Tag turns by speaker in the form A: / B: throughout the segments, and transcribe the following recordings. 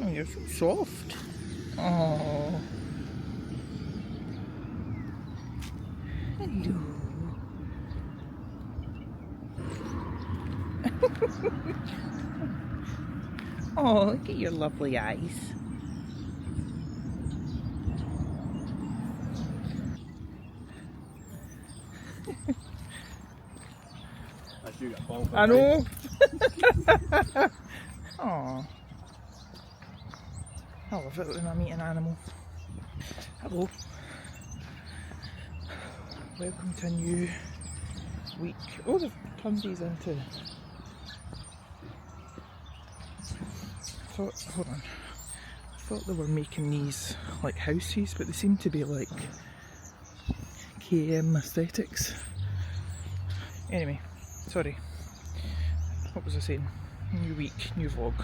A: Oh, you're so soft. Oh. Hello. Oh, look at your lovely eyes. I know. Oh, I love it when I meet an animal. Hello. Welcome to a new week. Oh, they've turned these into. Hold on. I thought they were making these like houses, but they seem to be like KM aesthetics. Anyway, sorry. What was I saying? New week, new vlog.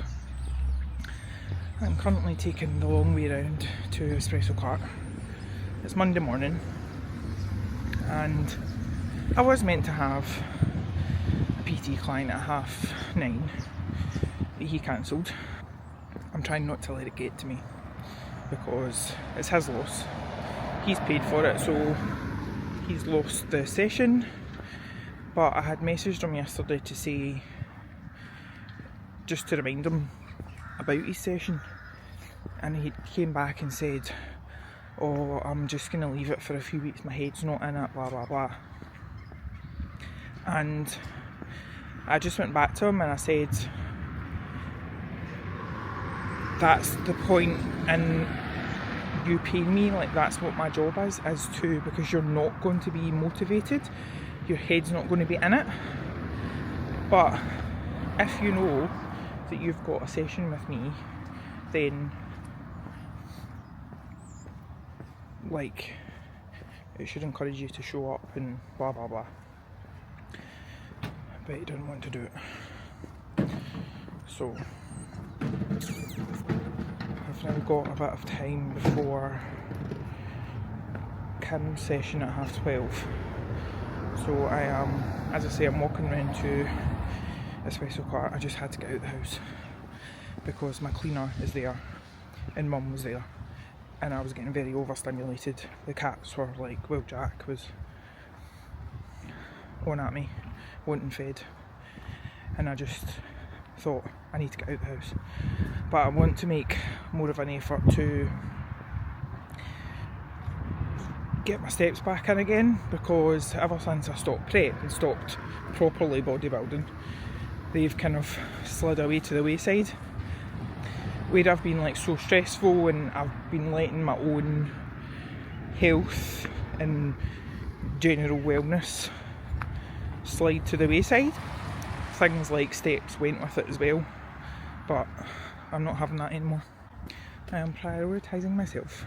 A: I'm currently taking the long way round to Espresso Cart. It's Monday morning, and I was meant to have a PT client at 9:30, but he cancelled. I'm trying not to let it get to me because it's his loss. He's paid for it, so he's lost the session. But I had messaged him yesterday to say, just to remind him about his session, and he came back and said, oh, I'm just going to leave it for a few weeks, my head's not in it, blah blah blah. And I just went back to him and I said, that's the point in you paying me, like that's what my job is to, because you're not going to be motivated, your head's not going to be in it. But if you know that you've got a session with me, then like it should encourage you to show up and blah blah blah. But he didn't want to do it. So I've now got a bit of time before Kim's session at 12:30. So I am, as I say, I'm walking around to Espresso Cart. I just had to get out the house because my cleaner is there and Mum was there, and I was getting very overstimulated. The cats were like, well, Jack was on at me, wanting fed, and I just thought I need to get out the house. But I want to make more of an effort to get my steps back in again, because ever since I stopped prep and stopped properly bodybuilding, they've kind of slid away to the wayside, where I've been like so stressful and I've been letting my own health and general wellness slide to the wayside. Things like steps went with it as well, but I'm not having that anymore. I am prioritising myself.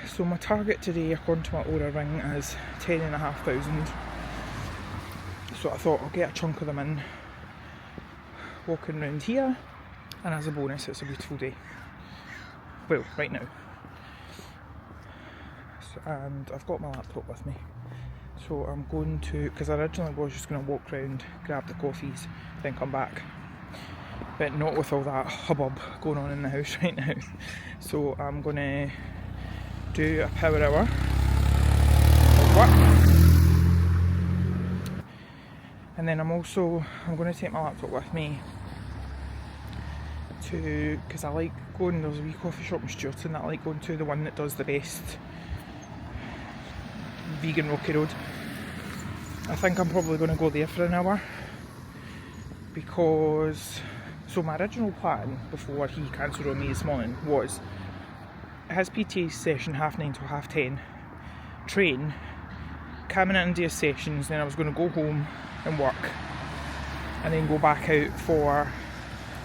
A: So my target today, according to my Oura ring, is 10,500. So I thought I'll get a chunk of them in walking around here, and as a bonus it's a beautiful day. Well, right now. So, and I've got my laptop with me. So I'm going to, because I originally was just going to walk around, grab the coffees, then come back. But not with all that hubbub going on in the house right now. So I'm going to do a power hour of work. And then I'm going to take my laptop with me to, because I like going, there's a wee coffee shop in Stewarton that I like going to, the one that does the best vegan Rocky Road. I think I'm probably going to go there for an hour, because so my original plan before he cancelled on me this morning was his PT session 9:30 to 10:30, train, coming into his sessions, then I was going to go home and work and then go back out for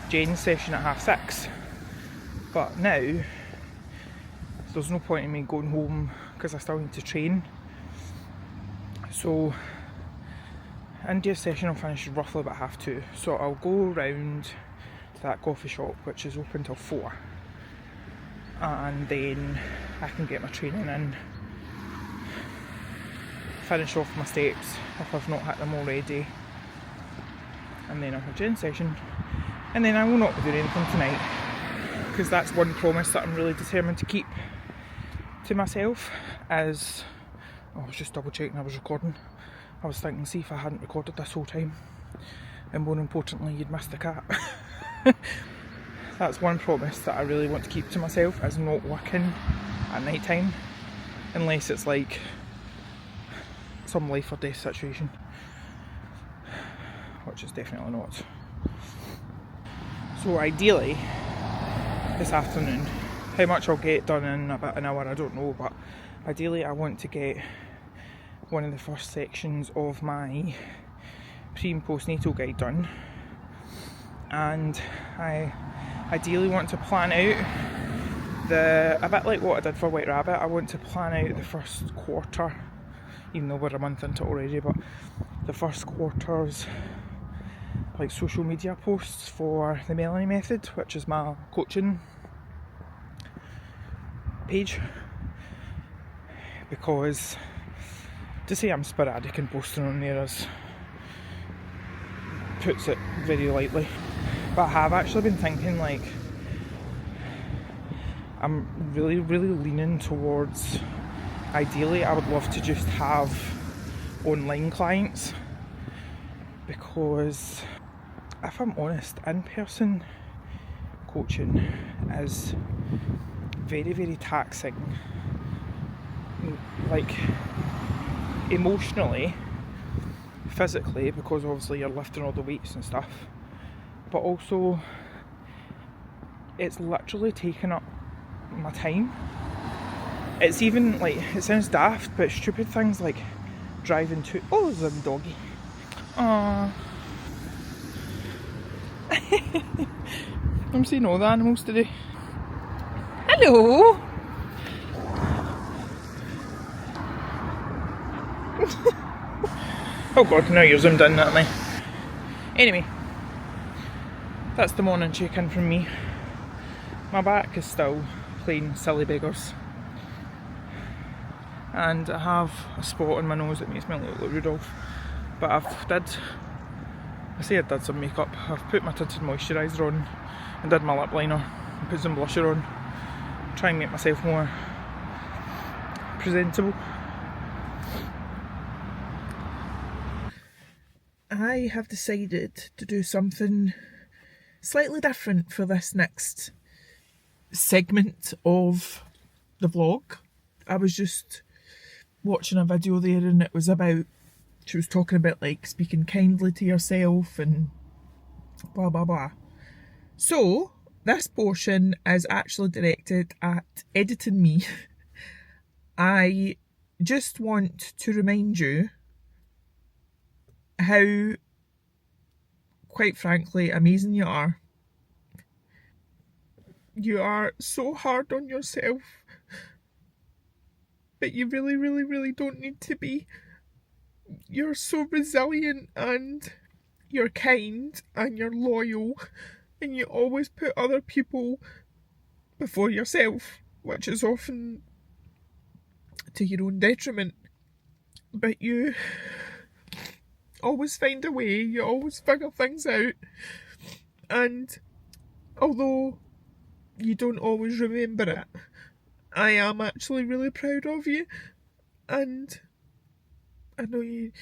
A: Jen's session at 6:30. But now there's no point in me going home because I still need to train. So India's session will finish roughly about 2:30, so I'll go round to that coffee shop which is open till 4, and then I can get my training in, finish off my steps if I've not hit them already, and then I'll have Jen's session, and then I will not be doing anything tonight because that's one promise that I'm really determined to keep to myself. Is, I was just double checking I was recording. I was thinking, see if I hadn't recorded this whole time, and more importantly, you'd missed the cat. That's one promise that I really want to keep to myself, is not working at night time, unless it's like some life or death situation, which is definitely not. So ideally, this afternoon, how much I'll get done in about an hour I don't know, but ideally I want to get one of the first sections of my pre and postnatal guide done, and I ideally want to plan out a bit like what I did for White Rabbit. I want to plan out the first quarter, even though we're a month into it already, but the first quarter's like social media posts for the Melanie Method, which is my coaching page, because to say I'm sporadic in posting on there puts it very lightly. But I have actually been thinking, like, I'm really leaning towards, ideally I would love to just have online clients, because if I'm honest, in-person coaching is very taxing, like emotionally, physically, because obviously you're lifting all the weights and stuff, but also it's literally taking up my time. It's even like, it sounds daft, but stupid things like driving to, oh, there's a doggy. Aww. I'm seeing all the animals today. Hello! Oh god, now you're zoomed in at me. Anyway, that's the morning check-in from me. My back is still playing silly beggars, and I have a spot on my nose that makes me look like Rudolph, but I did some makeup. I've put my tinted moisturiser on and did my lip liner and put some blusher on, try and make myself more presentable. I have decided to do something slightly different for this next segment of the vlog. I was just watching a video there, and it was about, she was talking about like speaking kindly to yourself and blah blah blah. So this portion is actually directed at editing me. I just want to remind you how, quite frankly, amazing you are. You are so hard on yourself, but you really don't need to be. You're so resilient, and you're kind, and you're loyal, and you always put other people before yourself, which is often to your own detriment. But you always find a way, you always figure things out, and although you don't always remember it, I am actually really proud of you, and I know you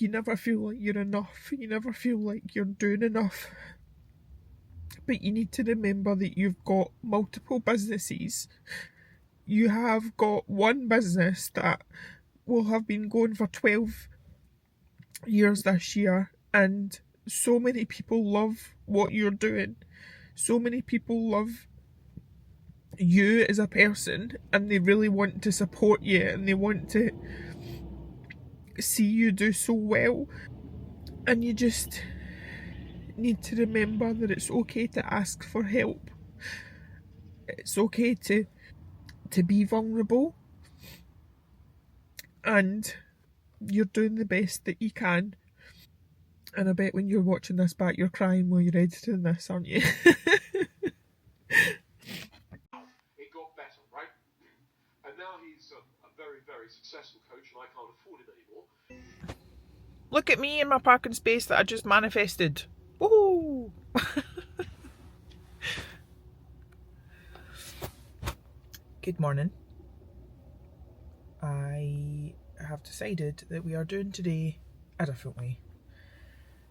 A: never feel like you're enough, you never feel like you're doing enough, but you need to remember that you've got multiple businesses. You have got one business that will have been going for 12 years this year, and so many people love what you're doing. So many people love you as a person, and they really want to support you, and they want to see you do so well. And you just need to remember that it's okay to ask for help. It's okay to be vulnerable, and you're doing the best that you can. And I bet when you're watching this back, you're crying while you're editing this, aren't you?
B: It got better, right? And now he's a very successful coach, and I can't afford it anymore.
A: Look at me in my parking space that I just manifested. Woohoo! Good morning. I have decided that we are doing today a different way.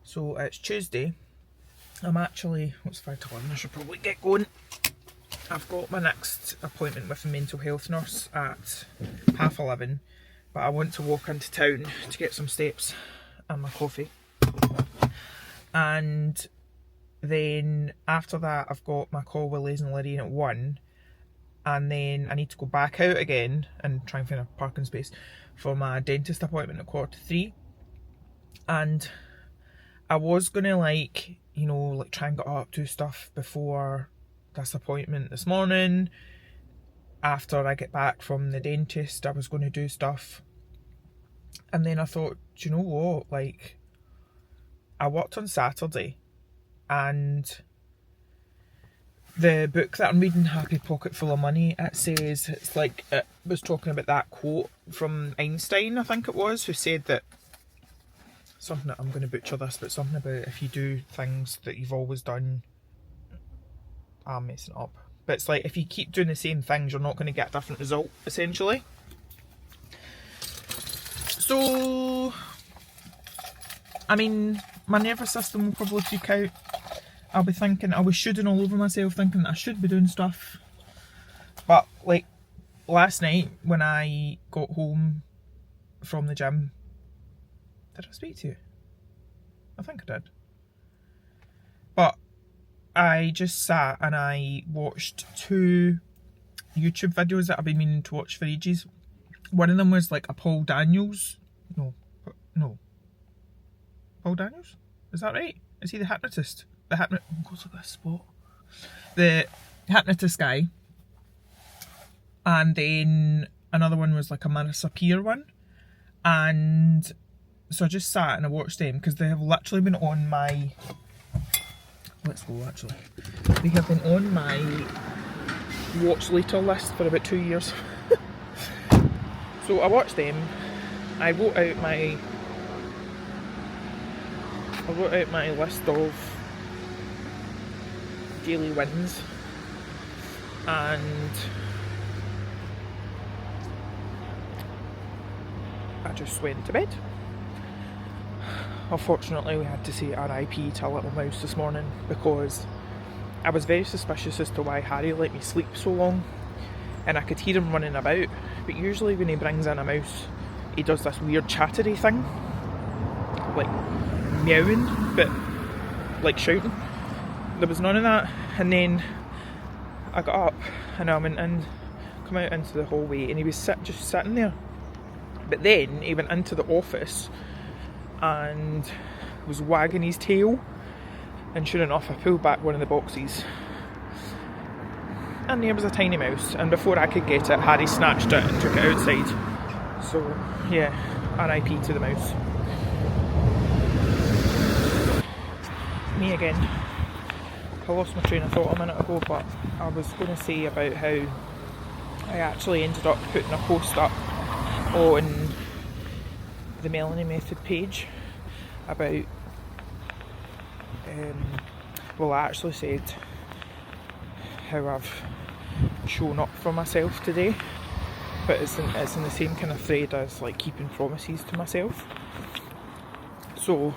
A: So it's Tuesday. I'm actually, what's 5 to 11, I should probably get going. I've got my next appointment with a mental health nurse at 11:30, but I want to walk into town to get some steps and my coffee. And then after that I've got my call with Liz and Lorraine at 1. And then I need to go back out again and try and find a parking space for my dentist appointment at 2:45. And I was gonna try and get up, do stuff before this appointment this morning. After I get back from the dentist, I was going to do stuff. And then I thought, do you know what? I worked on Saturday, and the book that I'm reading, Happy Pocket Full of Money, it was talking about that quote from Einstein, I think it was, who said that something that, I'm going to butcher this, but something about if you do things that you've always done, I'm messing it up. But it's like, if you keep doing the same things, you're not going to get a different result, essentially. So, I mean, my nervous system will probably freak out. I'll be shooting all over myself, thinking that I should be doing stuff. But last night when I got home from the gym, did I speak to you? I think I did. But I just sat and I watched 2 YouTube videos that I've been meaning to watch for ages. One of them was a Paul Daniels. No. Paul Daniels? Is that right? Is he the hypnotist? Oh God, look at this spot. The hypnotist guy. And then another one was a Marissa Peer one. And so I just sat and I watched them because they have literally been on my... Let's go actually. They have been on my watch later list for about 2 years. So I watched them. I wrote out my list of daily wins, and I just went to bed. Unfortunately, we had to say RIP to a little mouse this morning because I was very suspicious as to why Harry let me sleep so long, and I could hear him running about, but usually when he brings in a mouse he does this weird chattery thing, meowing, but shouting. There was none of that. And then I got up and I went in, come out into the hallway, and he was just sitting there. But then he went into the office and was wagging his tail, and sure enough I pulled back one of the boxes and there was a tiny mouse, and before I could get it, Harry snatched it and took it outside. So yeah, RIP to the mouse. Me again. I lost my train of thought a minute ago, but I was going to say about how I actually ended up putting a post up on the Melanie Method page about I actually said how I've shown up for myself today, but it's in the same kind of thread as keeping promises to myself. So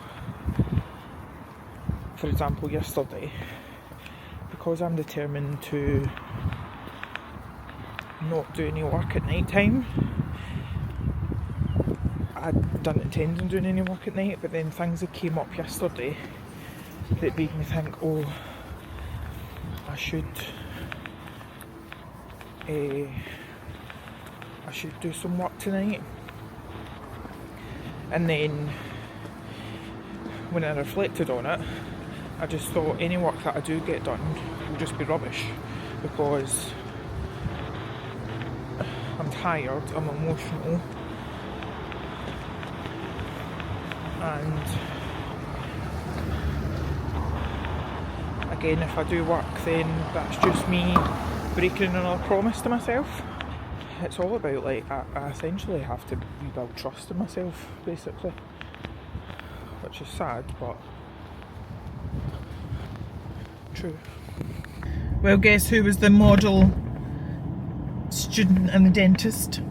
A: for example, yesterday, because I'm determined to not do any work at night time, I didn't intend on doing any work at night, but then things that came up yesterday that made me think, oh, I should do some work tonight. And then when I reflected on it, I just thought any work that I do get done will just be rubbish, because I'm tired, I'm emotional, and again, if I do work, then that's just me breaking another promise to myself. It's all about I essentially have to rebuild trust in myself, basically, which is sad, but true. Well, guess who was the model student and the dentist.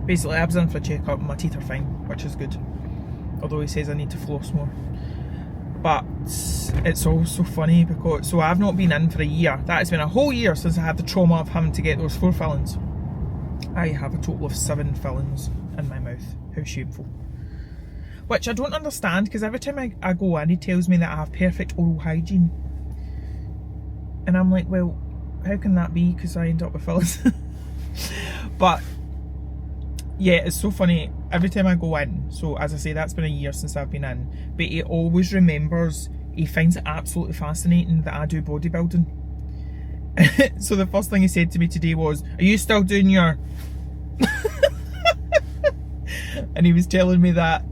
A: Basically, I was in for a checkup and my teeth are fine, which is good. Although he says I need to floss more. But it's also funny because, so I've not been in for a year. That has been a whole year since I had the trauma of having to get those 4 fillings. I have a total of 7 fillings in my mouth. How shameful. Which I don't understand, because every time I go in, he tells me that I have perfect oral hygiene. And I'm like, well, how can that be? Because I end up with fillings. But yeah, it's so funny. Every time I go in, so as I say, that's been a year since I've been in, but he always remembers, he finds it absolutely fascinating that I do bodybuilding. So the first thing he said to me today was, are you still doing your... And he was telling me that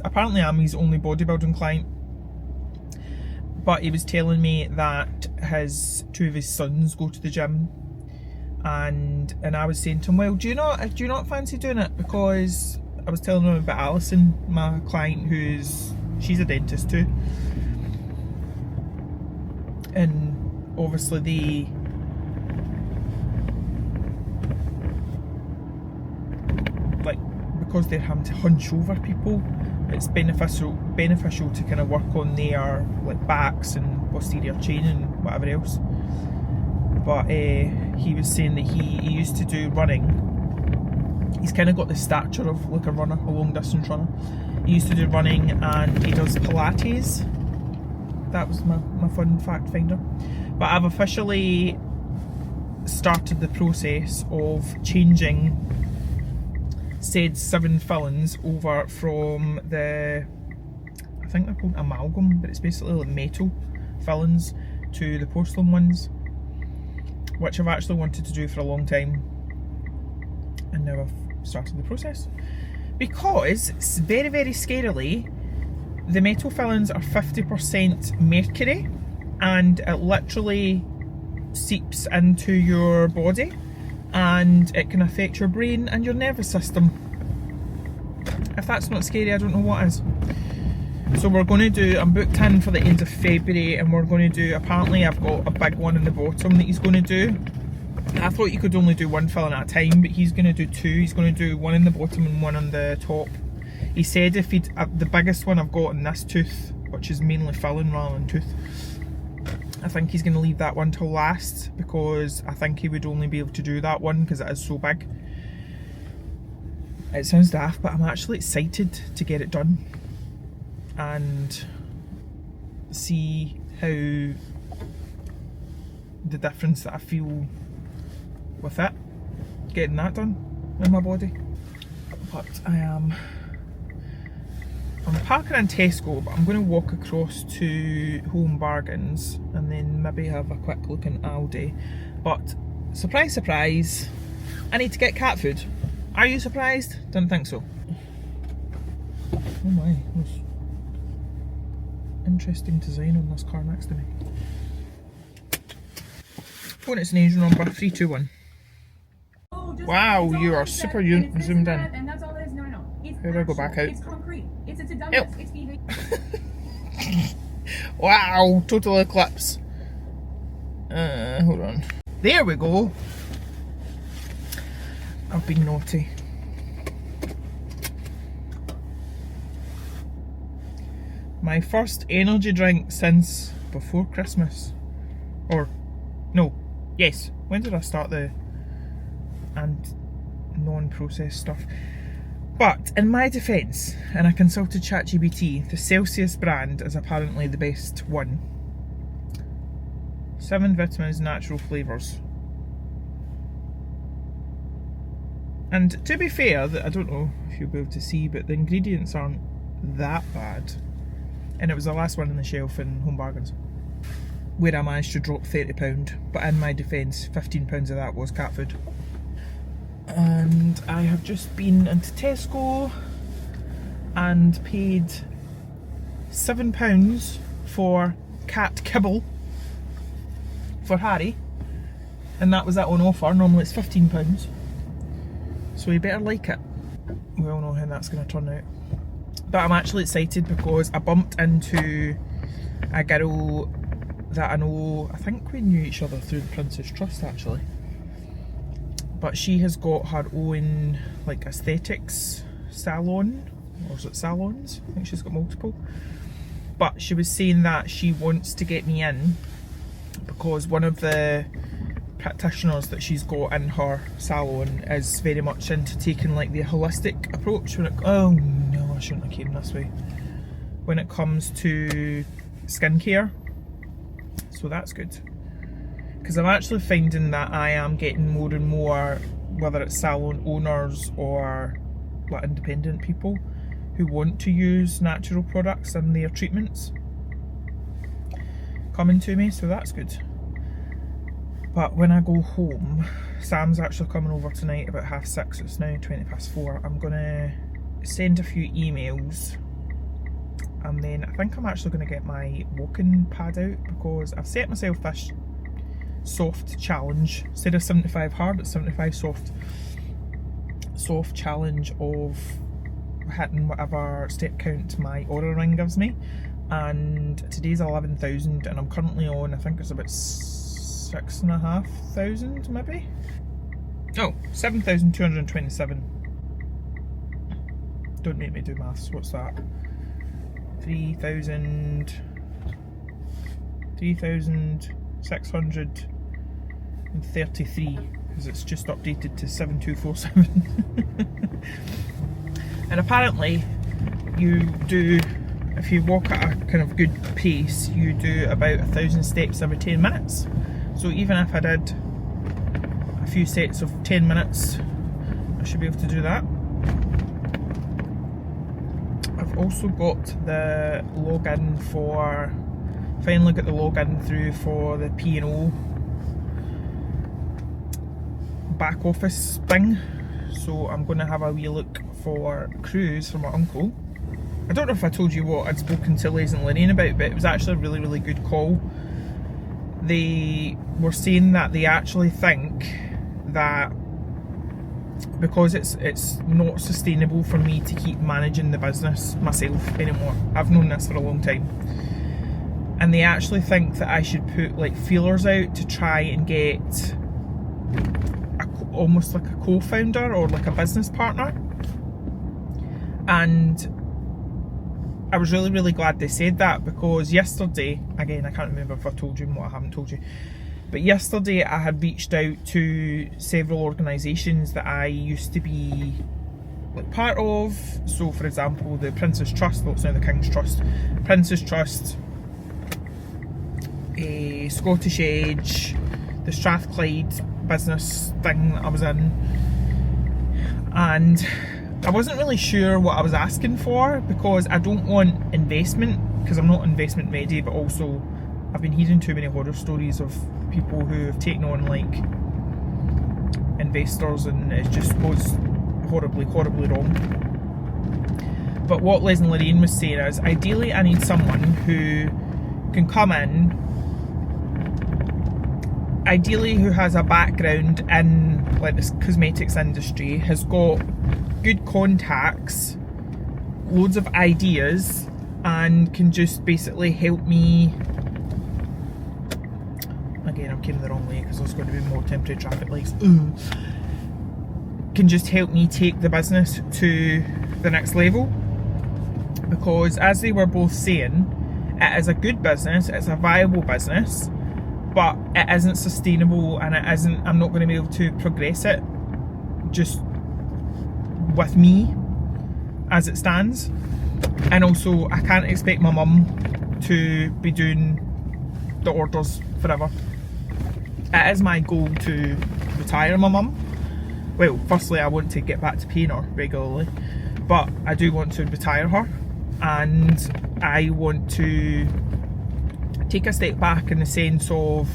A: apparently I'm his only bodybuilding client, but he was telling me that 2 of his sons go to the gym, and I was saying to him, well, do you not fancy doing it? Because I was telling him about Alison, my client, she's a dentist too, and obviously because they're having to hunch over people, it's beneficial to kind of work on their backs and posterior chain and whatever else. But he was saying that he used to do running. He's kind of got the stature of like a runner, a long distance runner. He used to do running, and he does Pilates. That was my fun fact finder. But I've officially started the process of changing said 7 fillings over from I think they're called amalgam, but it's basically like metal fillings, to the porcelain ones, which I've actually wanted to do for a long time, and now I've started the process. Because it's very, very scarily, the metal fillings are 50% mercury, and it literally seeps into your body, and it can affect your brain and your nervous system. If that's not scary, I don't know what is. So we're going to do, I'm booked in for the end of February, and we're going to do, apparently I've got a big one in the bottom that he's going to do. I thought you could only do 1 filling at a time, but he's going to do 2. He's going to do 1 in the bottom and 1 on the top. He said if he'd, the biggest one I've got in this tooth, which is mainly filling rather than tooth, I think he's going to leave that one till last, because I think he would only be able to do that one because it is so big. It sounds daft, but I'm actually excited to get it done and see how the difference that I feel with it, getting that done in my body. But I'm parking in Tesco, but I'm going to walk across to Home Bargains and then maybe have a quick look in Aldi. But surprise, surprise, I need to get cat food. Are you surprised? Didn't think so. Oh my, there's interesting design on this car next to me. Phone its name number 321. Wow, you are super zoomed in.
C: And that's all it is. No.
A: How do I go back out?
C: It's concrete. It's a dumbass. It's behavior.
A: Wow, total eclipse. Hold on. There we go. I've been naughty. My first energy drink since before Christmas. Or, no, yes. When did I start the non-processed stuff? But in my defence, and I consulted ChatGPT, the Celsius brand is apparently the best one. 7 vitamins, natural flavours. And to be fair, I don't know if you'll be able to see, but the ingredients aren't that bad. And it was the last one on the shelf in Home Bargains, where I managed to drop £30. But in my defence, £15 of that was cat food. And I have just been into Tesco and paid £7 for cat kibble for Harry, and that was it on offer. Normally it's £15, so you better like it. We all know how that's going to turn out. But I'm actually excited because I bumped into a girl that I know, I think we knew each other through the Prince's Trust actually. but she has got her own like aesthetics salon, or is it salons? I think she's got multiple. But she was saying that she wants to get me in because one of the practitioners that she's got in her salon is very much into taking like the holistic approach when it, oh no, I shouldn't have came this way, when it comes to skincare. So that's good, because I'm actually finding that I am getting more and more, whether it's salon owners or like independent people, who want to use natural products in their treatments coming to me, so that's good. But when I go home, Sam's actually coming over tonight about 6:30, it's now 4:20. I'm gonna send a few emails, and then I think I'm actually gonna get my walking pad out, because I've set myself this soft challenge. Instead of 75 hard, it's 75 soft challenge of hitting whatever step count my Aura ring gives me, and today's 11,000 and I'm currently on, I think it's about 6,500 maybe. Oh, 7,227. Don't make me do maths, what's that? 3,633, because it's just updated to 7,247. And apparently you do, if you walk at a kind of good pace, you do about 1,000 steps every 10 minutes. So even if I did a few sets of 10 minutes, I should be able to do that. I've also got the login for, finally got the login through for the P&O back office thing. So I'm going to have a wee look for cruise for my uncle. I don't know if I told you what I'd spoken to Les and Lorraine about, but it was actually a really, really good call. They were saying that they actually think that because it's not sustainable for me to keep managing the business myself anymore. I've known this for a long time. And they actually think that I should put like feelers out to try and get almost like a co-founder or like a business partner. And I was really, really glad they said that, because yesterday, again, I can't remember if I told you and what I haven't told you, but yesterday I had reached out to several organisations that I used to be like part of. So for example, the Prince's Trust, well it's now the King's Trust, Prince's Trust, Scottish Edge, the Strathclyde business thing that I was in, and I wasn't really sure what I was asking for, because I don't want investment, because I'm not investment ready, but also I've been hearing too many horror stories of people who have taken on like investors and it just goes horribly, horribly wrong. But what Les and Lorraine was saying is, ideally I need someone who can come in, ideally who has a background in like this cosmetics industry, has got good contacts, loads of ideas, and can just basically help me. Again, I'm carrying the wrong way because there's going to be more temporary traffic lights. Can just help me take the business to the next level, because as they were both saying, it is a good business, it's a viable business, but it isn't sustainable, and it isn't, I'm not going to be able to progress it just with me as it stands. And also I can't expect my mum to be doing the orders forever. It is my goal to retire my mum. Well, firstly I want to get back to paying her regularly, but I do want to retire her, and I want to take a step back in the sense of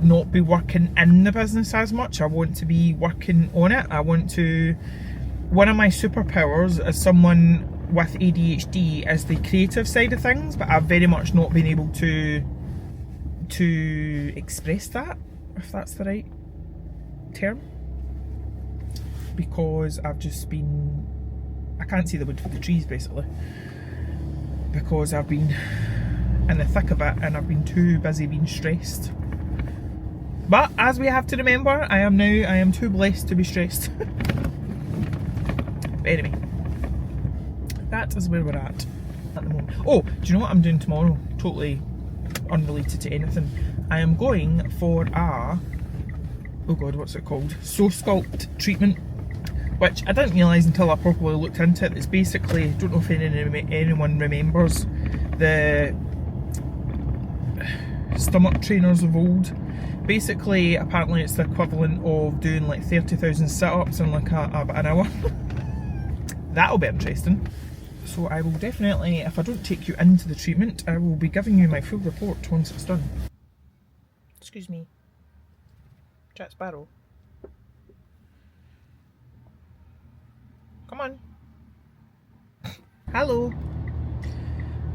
A: not be working in the business as much. I want to be working on it. I want to, one of my superpowers as someone with ADHD is the creative side of things, but I've very much not been able to express that, if that's the right term, because I've just been, I can't see the wood for the trees basically, because I've been in the thick of it and I've been too busy being stressed But as we have to remember, I am too blessed to be stressed. But anyway, that is where we're at the moment. Oh, do you know what I'm doing tomorrow? Totally unrelated to anything. I am going for a, oh god, what's it called? So Sculpt treatment, which I didn't realise until I properly looked into it. It's basically, I don't know if anyone remembers the stomach trainers of old. Basically, apparently it's the equivalent of doing like 30,000 sit-ups in like an hour. That'll be interesting. So I will definitely, if I don't take you into the treatment, I will be giving you my full report once it's done. Excuse me. Jack Sparrow. Come on. Hello.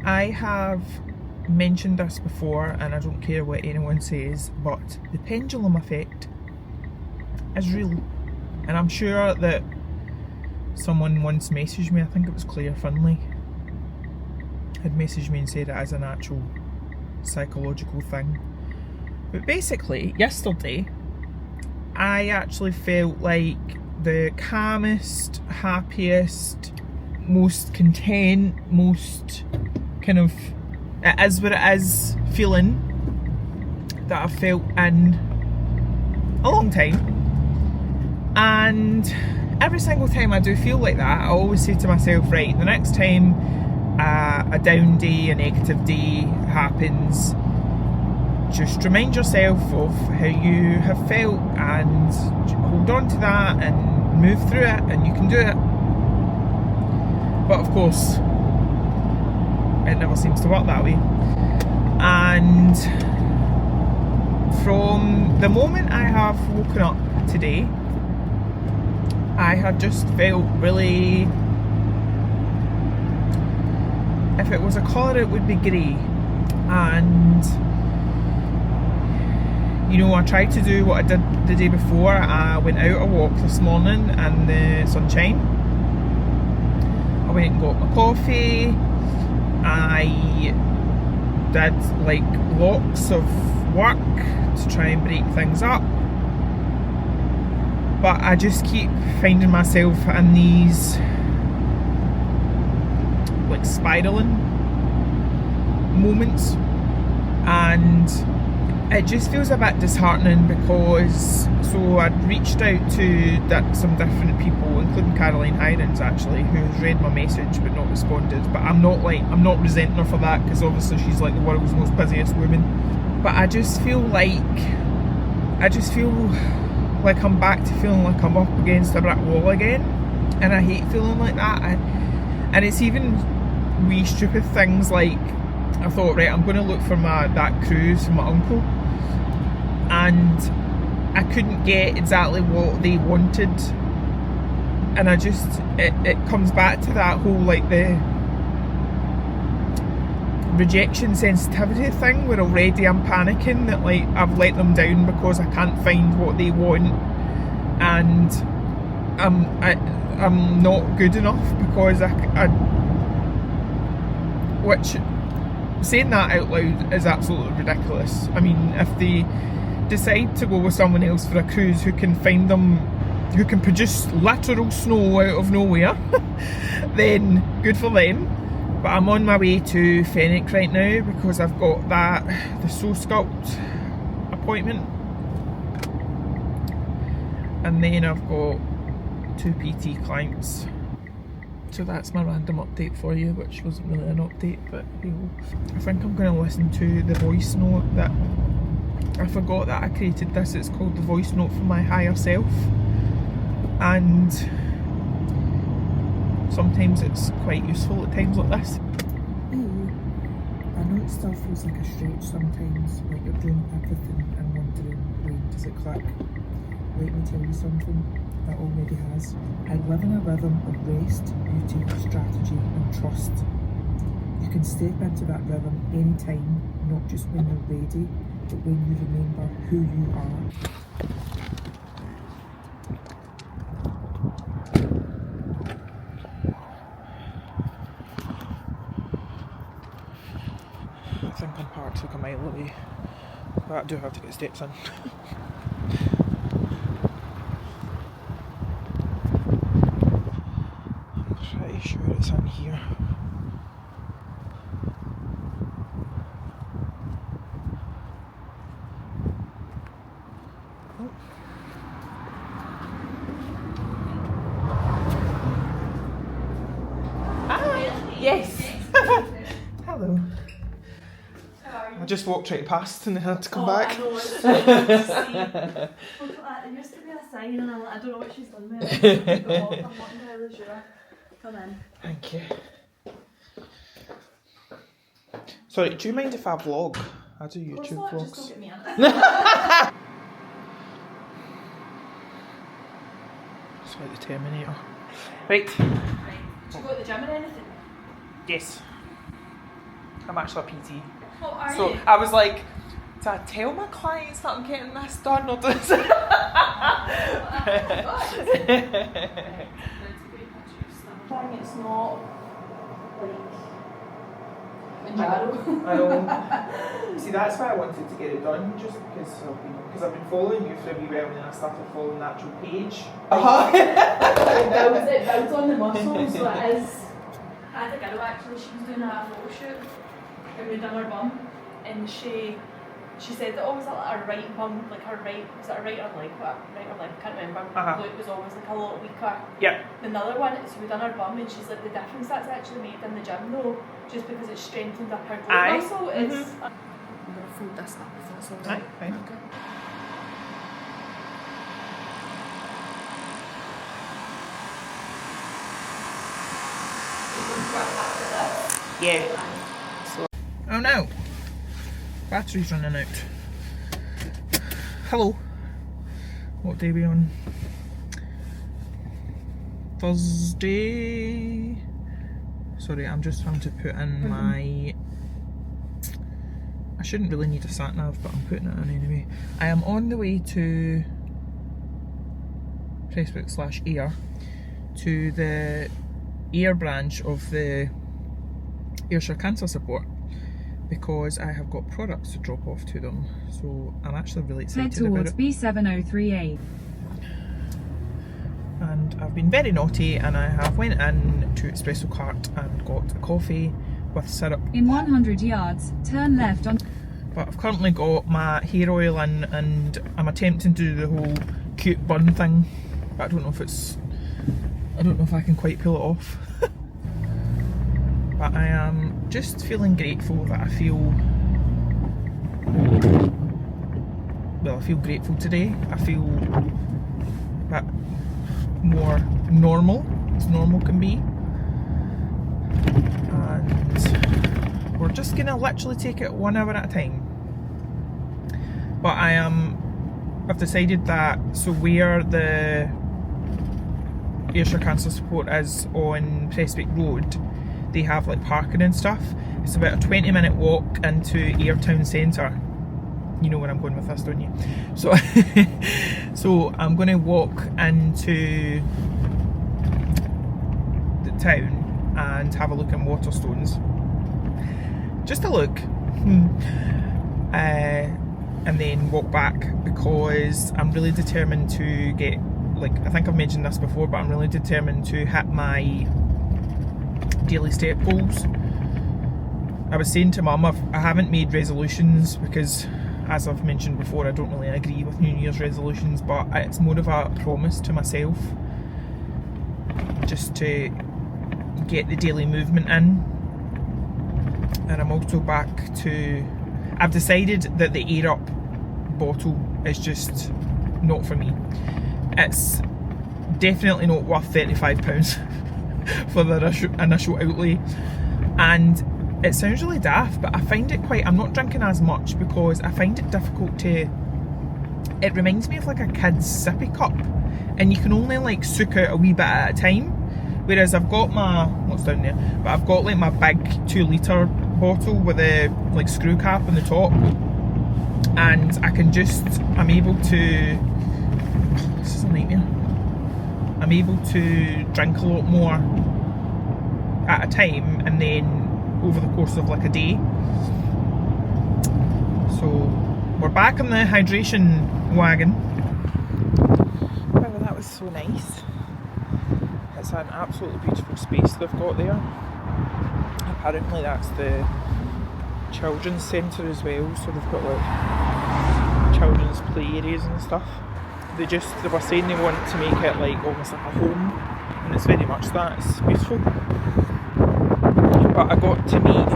A: I have mentioned this before and I don't care what anyone says, but the pendulum effect is real. And I'm sure that someone once messaged me, I think it was Claire Finlay, had messaged me and said it is an actual psychological thing. But basically, yesterday, I actually felt like the calmest, happiest, most content, most kind of, it is what it is feeling that I've felt in a long time. And every single time I do feel like that, I always say to myself, right, the next time a down day, a negative day happens, just remind yourself of how you have felt and hold on to that and move through it, and you can do it. But of course, it never seems to work that way. And from the moment I have woken up today, I have just felt really, if it was a colour it would be grey. And you know, I tried to do what I did the day before. I went out a walk this morning in the sunshine. I went and got my coffee. I did like lots of work to try and break things up. But I just keep finding myself in these like spiralling moments, and it just feels a bit disheartening because, so I'd reached out to some different people, including Caroline Hirons actually, who has read my message but not responded. But I'm not resenting her for that, because obviously she's like the world's most busiest woman. But I just feel like I'm back to feeling like I'm up against a brick wall again, and I hate feeling like that. And it's even wee stupid things like, I thought, right, I'm going to look for that cruise from my uncle, and I couldn't get exactly what they wanted, and it comes back to that whole like the rejection sensitivity thing, where already I'm panicking that like I've let them down because I can't find what they want, and I'm not good enough because which, saying that out loud is absolutely ridiculous. I mean, if they decide to go with someone else for a cruise who can produce literal snow out of nowhere, then good for them. But I'm on my way to Fenwick right now because I've got the So Sculpt appointment, and then I've got 2 PT clients. So that's my random update for you, which wasn't really an update, but you know, I think I'm going to listen to the voice note that I forgot that I created this. It's called the voice note from my higher self, and sometimes it's quite useful at times like this.
D: I know it still feels like a stretch sometimes, like you're doing everything and wondering, when does it click? Let me tell you something, it already has. I live in a rhythm of rest, beauty, strategy and trust. You can step into that rhythm anytime, not just when you're ready, but when you remember who you are.
A: I think I'm parked like a mile away. But I do have to get steps in. I'm pretty sure it's in here. Yes. Hello. I just walked right past and then had to come back.
E: I know, it's so good to see. There used to be a sign and I don't know what she's done with it. I'm not entirely sure. Come in.
A: Thank you. Sorry, do you mind if I vlog? I do YouTube
E: Just
A: vlogs.
E: don't get me in it.
A: It's like the Terminator. Right.
E: Do you go to the gym or anything?
A: Yes. I'm actually a PT.
E: Oh, are
A: So
E: you?
A: I was like, do I tell my clients that I'm getting this done or does it?
E: It's not like
A: I know. See, that's why I wanted to get it done, just because I've been following you for a wee while and then I started following the actual page.
E: it builds on the muscles, so it is. I had a girl actually, she was doing a photo shoot and we'd done her bum and she said that always like her right bum, like her right, was it her right or leg? Right or leg, I can't remember. It was always like a little weaker.
A: Yeah.
E: Another one, so we'd done her bum and she's like, the difference that's actually made in the gym though, just because it's strengthened up her glute muscle is. I'm going to fold this up if that's alright.
A: Fine.
E: Okay.
A: Yeah. Oh no. Battery's running out. Hello. What day are we on? Thursday. Sorry, I'm just trying to put in my... I shouldn't really need a sat nav, but I'm putting it in anyway. I am on the way to Prestwick/Ayr to the Ayr branch of the Ayrshire Cancer Support because I have got products to drop off to them, so I'm actually really excited
F: Head towards
A: about it.
F: B703A.
A: And I've been very naughty and I have went in to Espresso Cart and got a coffee with syrup.
F: In 100 yards, turn left on...
A: But I've currently got my hair oil in and I'm attempting to do the whole cute bun thing, but I don't know if I can quite pull it off. But I am just feeling grateful that I feel grateful today. I feel a bit more normal, as normal can be. And we're just gonna literally take it 1 hour at a time. But I've decided that, so where the Ayrshire Cancer Support is on Prestwick Road, they have like parking and stuff. It's about a 20-minute walk into Ayr Town Centre. You know where I'm going with this, don't you? So, so I'm going to walk into the town and have a look at Waterstones. Just a look. And then walk back because I'm really determined to get, like, I think I've mentioned this before, but I'm really determined to hit my daily step goals. I was saying to Mum, I haven't made resolutions because, as I've mentioned before, I don't really agree with New Year's resolutions, but it's more of a promise to myself just to get the daily movement in. And I'm also back to, I've decided that the Air Up bottle is just not for me. It's definitely not worth £35 for the initial outlay, and it sounds really daft, but I find it quite, I'm not drinking as much because I find it difficult to, it reminds me of like a kid's sippy cup and you can only like soak out a wee bit at a time, whereas I've got my, what's down there, but I've got like my big 2 litre bottle with a like screw cap on the top, and I can just, I'm able to, this is a nightmare, I'm able to drink a lot more at a time and then over the course of like a day. So we're back on the hydration wagon. Wow, that was so nice. It's an absolutely beautiful space they've got there. Apparently that's the children's centre as well, so they've got like children's play areas and stuff. They were saying they want to make it like almost like a home, and it's very much that. It's beautiful. But I got to meet,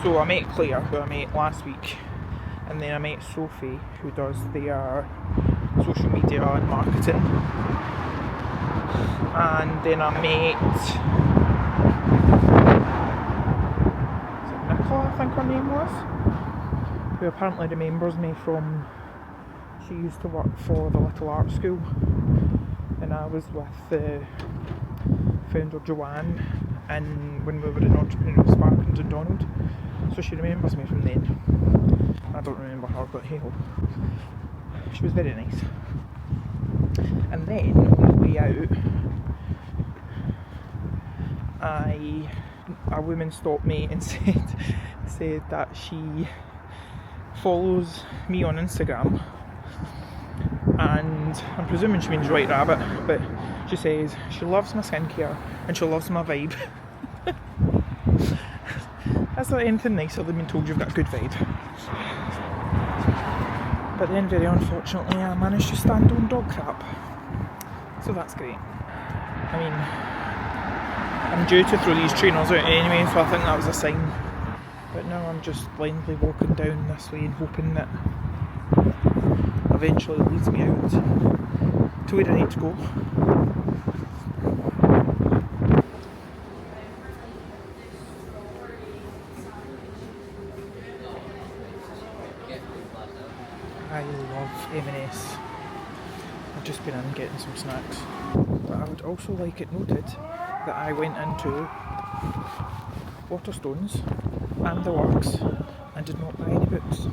A: so I met Claire, who I met last week, and then I met Sophie, who does their social media and marketing, and then I met, is it Nicola, I think her name was, who apparently remembers me from, she used to work for the Little Art School, and I was with the founder Joanne, and when we were in Entrepreneurial Spark in Dundonald, so she remembers me from then. I don't remember her, but hey ho. She was very nice. And then on the way out, a woman stopped me and said that she follows me on Instagram, and I'm presuming she means White Rabbit, but she says she loves my skincare and she loves my vibe. That's not anything nicer than being told you've got a good vibe. But then very unfortunately I managed to stand on dog crap, so that's great. I mean, I'm due to throw these trainers out anyway, so I think that was a sign. But now I'm just blindly walking down this way and hoping that eventually it leads me out to where I need to go. I love M&S. I've just been in getting some snacks. But I would also like it noted that I went into Waterstones and the works and did not buy any books.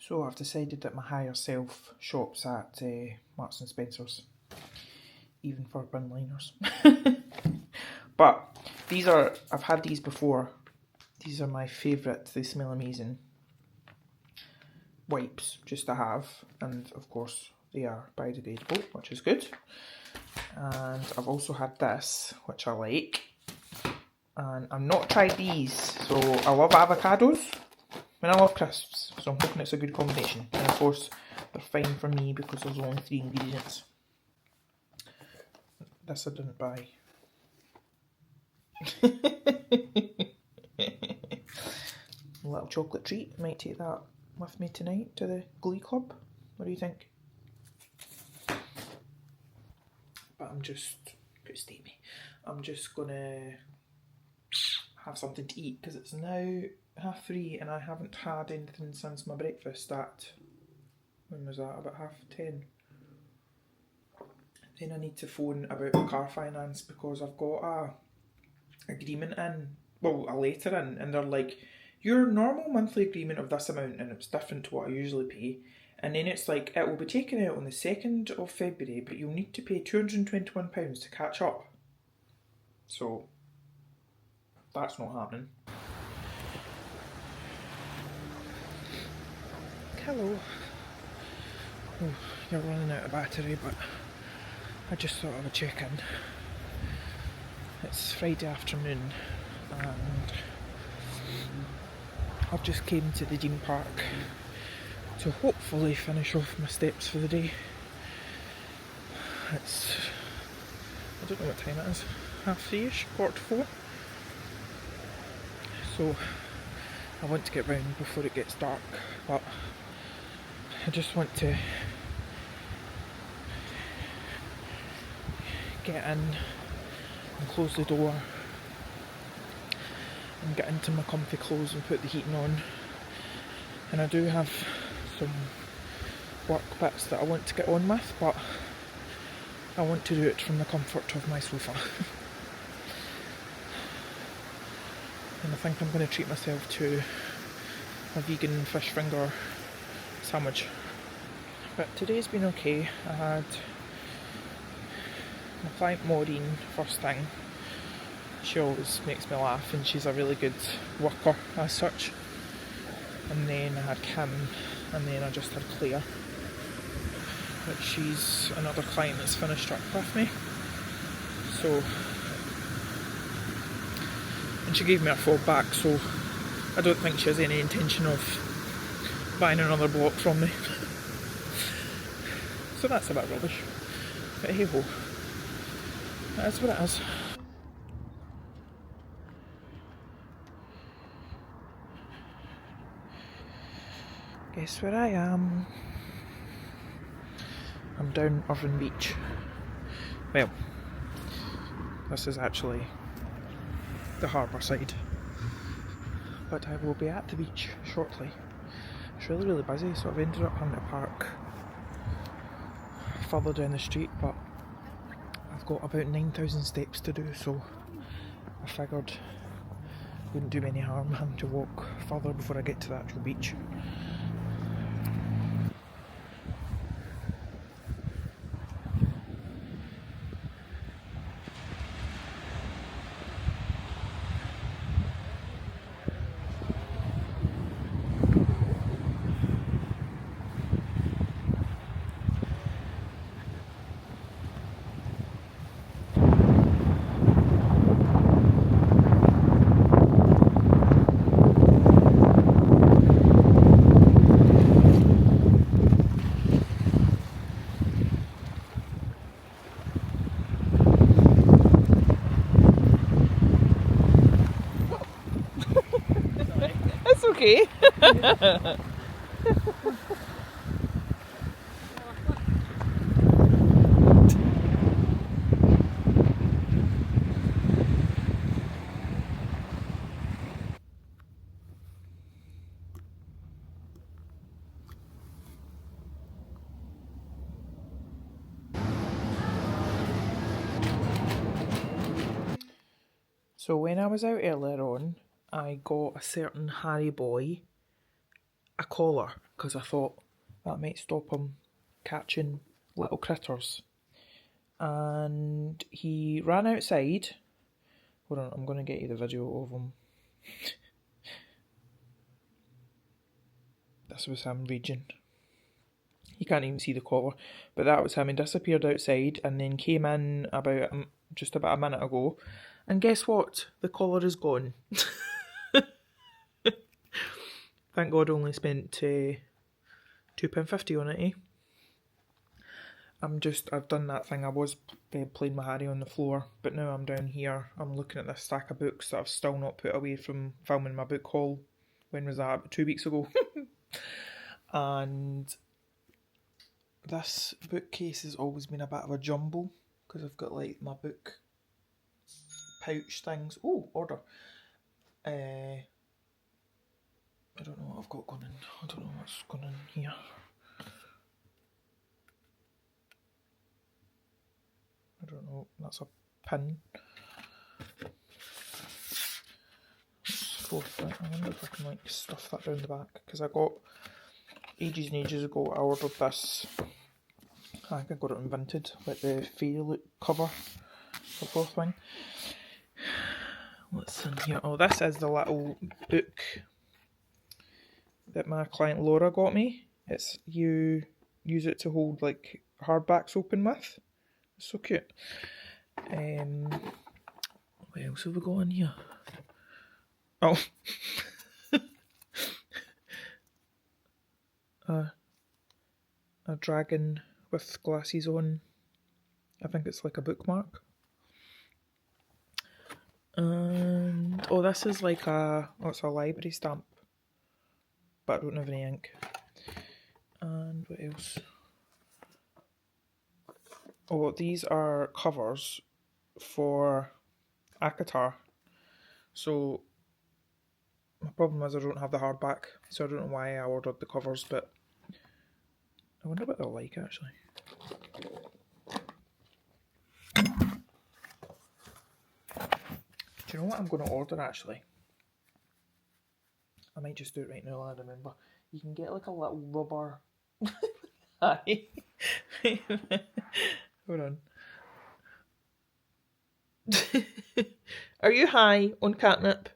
A: So I've decided that my higher self shops at Marks and Spencer's, even for bin liners. But these are, I've had these before. These are my favourite. They smell amazing. Wipes just to have, and of course they are biodegradable, which is good. And I've also had this, which I like, and I've not tried these. So I love avocados and I love crisps, so I'm hoping it's a good combination. And of course they're fine for me because there's only 3 ingredients. This I didn't buy. A little chocolate treat, might take that with me tonight to the Glee Club. What do you think? But I'm just gonna have something to eat because it's now 3:30 and I haven't had anything since my breakfast at, when was that, about 10:30. Then I need to phone about my car finance because I've got a agreement in, well, a letter in, and they're like, your normal monthly agreement of this amount, and it's different to what I usually pay, and then it's like, it will be taken out on the 2nd of February, but you'll need to pay £221 to catch up. So that's not happening. Hello. Oh, you're running out of battery, but I just thought I would check in. It's Friday afternoon and I've just came to the Dean Park to hopefully finish off my steps for the day. It's, I don't know what time it is, 3:30ish, 4:45. So I want to get round before it gets dark, but I just want to get in and close the door and get into my comfy clothes and put the heating on. And I do have some work bits that I want to get on with, but I want to do it from the comfort of my sofa. And I think I'm going to treat myself to a vegan fish finger sandwich. But today's been okay. I had my client Maureen first thing, She always makes me laugh and she's a really good worker as such. And then I had Kim, and then I just had Claire. But she's another client that's finished up with me. So, and she gave me her fob back, so I don't think she has any intention of buying another block from me. So that's a bit rubbish. But hey ho, that is what it is. Guess where I am? I'm down Irvine Beach. Well, this is actually the harbour side, but I will be at the beach shortly. It's really busy, so I've ended up having to park further down the street, but I've got about 9,000 steps to do, so I figured it wouldn't do me any harm having to walk further before I get to the actual beach. That's okay. So when I was out earlier on, I got a certain Harry boy a collar because I thought that might stop him catching little critters. And he ran outside. Hold on, I'm going to get you the video of him. This was him raging. You can't even see the collar, but that was him. He disappeared outside and then came in just about a minute ago. And guess what? The collar is gone. Thank God I only spent £2.50 on it, eh? I've done that thing. I was playing with Harry on the floor, but now I'm down here. I'm looking at this stack of books that I've still not put away from filming my book haul. When was that? 2 weeks ago. And this bookcase has always been a bit of a jumble because I've got like my book pouch things. Oh, order. I don't know what I've got going in. I don't know what's going in here. I don't know. That's a pin. Fourth bit. I wonder if I can like stuff that down the back because I got ages and ages ago. I ordered this. I think I got it in Vinted, like the fairy look cover for fourth wing. What's in here? Oh, this is the little book that my client Laura got me. It's you use it to hold like hardbacks open with. It's so cute. What else have we got in here? Oh. A dragon with glasses on. I think it's like a bookmark. And oh, this is like it's a library stamp, but I don't have any ink. And what else? Oh, these are covers for Akatar. So my problem is I don't have the hardback, so I don't know why I ordered the covers, but I wonder what they're like actually. Do you know what I'm going to order actually? I might just do it right now while I remember. You can get like a little rubber... Hi. Hold on. Are you high on catnip?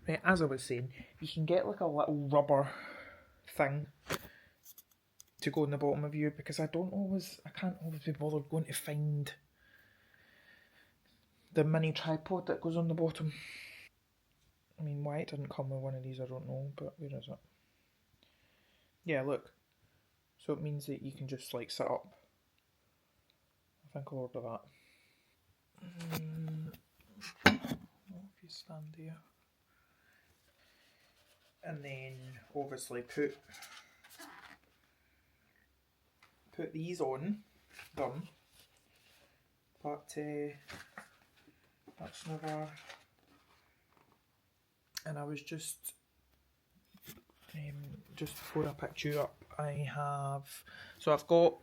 A: Right, as I was saying, you can get like a little rubber thing to go in the bottom of you, because I can't always be bothered going to find the mini tripod that goes on the bottom. I mean, why it didn't come with one of these, I don't know, but where is it? Yeah, look. So it means that you can just like sit up. I think I'll order that. What if you stand there? And then obviously put these on. Done. But that's never. And I was just before I picked you up, I've got,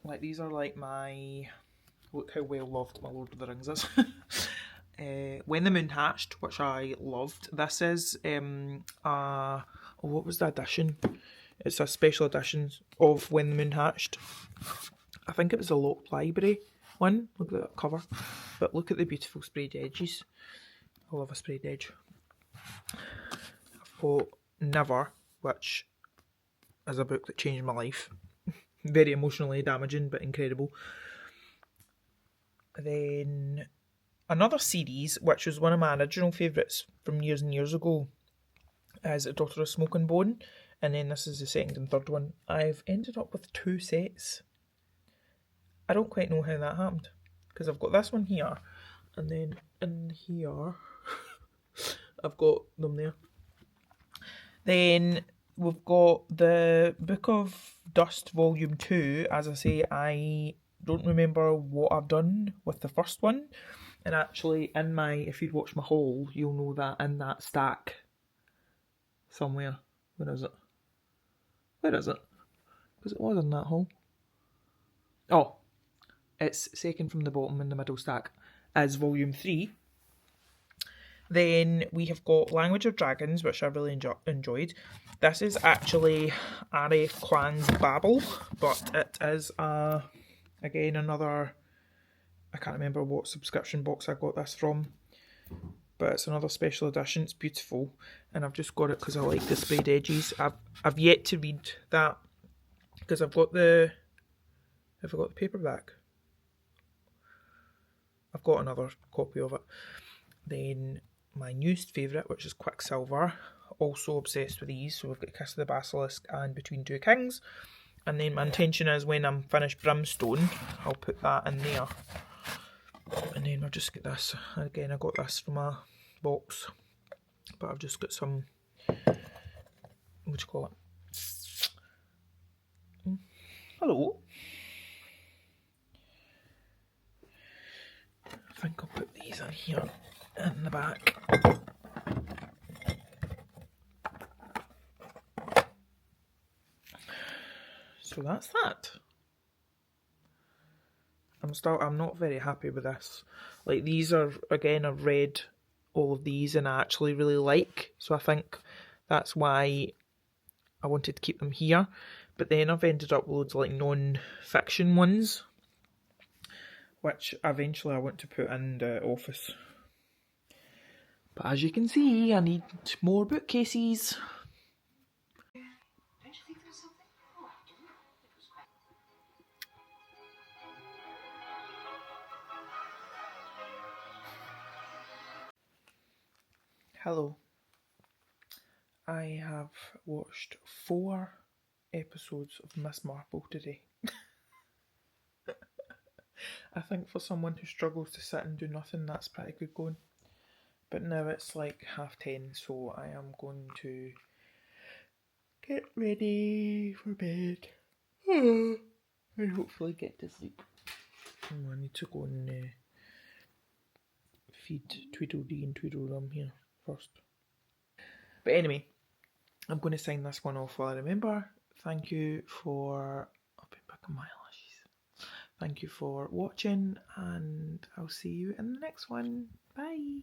A: like, these are like my, look how well loved my Lord of the Rings is. When the Moon Hatched, which I loved. This is what was the edition? It's a special edition of When the Moon Hatched. I think it was a locked library one. Look at that cover. But look at the beautiful sprayed edges. I love a sprayed edge. I've got Never, which is a book that changed my life. Very emotionally damaging, but incredible. Then another series, which was one of my original favourites from years and years ago, is Daughter of Smoke and Bone. And then this is the second and third one. I've ended up with 2 sets. I don't quite know how that happened, because I've got this one here, and then in here I've got them there. Then we've got the Book of Dust Volume 2. As I say, I don't remember what I've done with the first one. And actually, if you'd watched my haul, you'll know that in that stack somewhere. Where is it? Because it was in that haul. Oh, it's second from the bottom in the middle stack as Volume 3. Then we have got Language of Dragons, which I really enjoyed. This is actually R.F. Kuang's Babel, but it is again another, I can't remember what subscription box I got this from, but it's another special edition. It's beautiful, and I've just got it because I like the sprayed edges. I've yet to read that because I've got the paperback. I've got another copy of it. Then my newest favourite, which is Quicksilver. Also obsessed with these. So we've got Kiss of the Basilisk and Between Two Kings. And then my intention is when I'm finished Brimstone, I'll put that in there. And then I'll just get this. Again, I got this from a box. But I've just got some, what do you call it? Hello. I think I'll put these in here in the back. So that's that. I'm not very happy with this. Like, these are, again, I've read all of these and I actually really like, so I think that's why I wanted to keep them here. But then I've ended up with loads of like non-fiction ones, which eventually I want to put in the office. But as you can see, I need more bookcases. Hello. I have watched 4 episodes of Miss Marple today. I think for someone who struggles to sit and do nothing, that's pretty good going. But now it's like 10:30, so I am going to get ready for bed and hopefully get to sleep. I need to go and feed Tweedledee and Tweedledum here first. But anyway, I'm going to sign this one off while I remember. Thank you for... I'll be back on my eyelashes. Thank you for watching, and I'll see you in the next one. Bye.